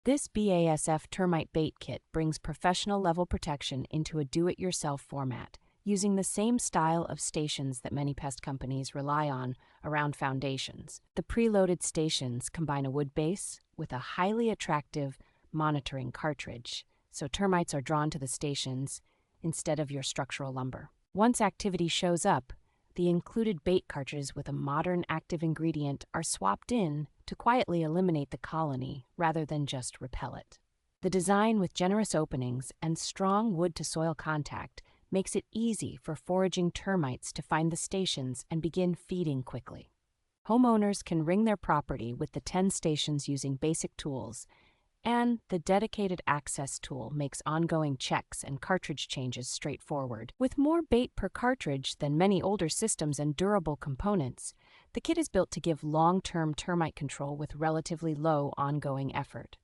This BASF Termite Bait Kit brings professional-level protection into a do-it-yourself format, using the same style of stations that many pest companies rely on around foundations. The preloaded stations combine a wood base with a highly attractive monitoring cartridge, so termites are drawn to the stations instead of your structural lumber. Once activity shows up, the included bait cartridges with a modern active ingredient are swapped in to quietly eliminate the colony rather than just repel it. The design with generous openings and strong wood-to-soil contact makes it easy for foraging termites to find the stations and begin feeding quickly. Homeowners can ring their property with the 10 stations using basic tools, and the dedicated access tool makes ongoing checks and cartridge changes straightforward. With more bait per cartridge than many older systems and durable components, the kit is built to give long-term termite control with relatively low ongoing effort.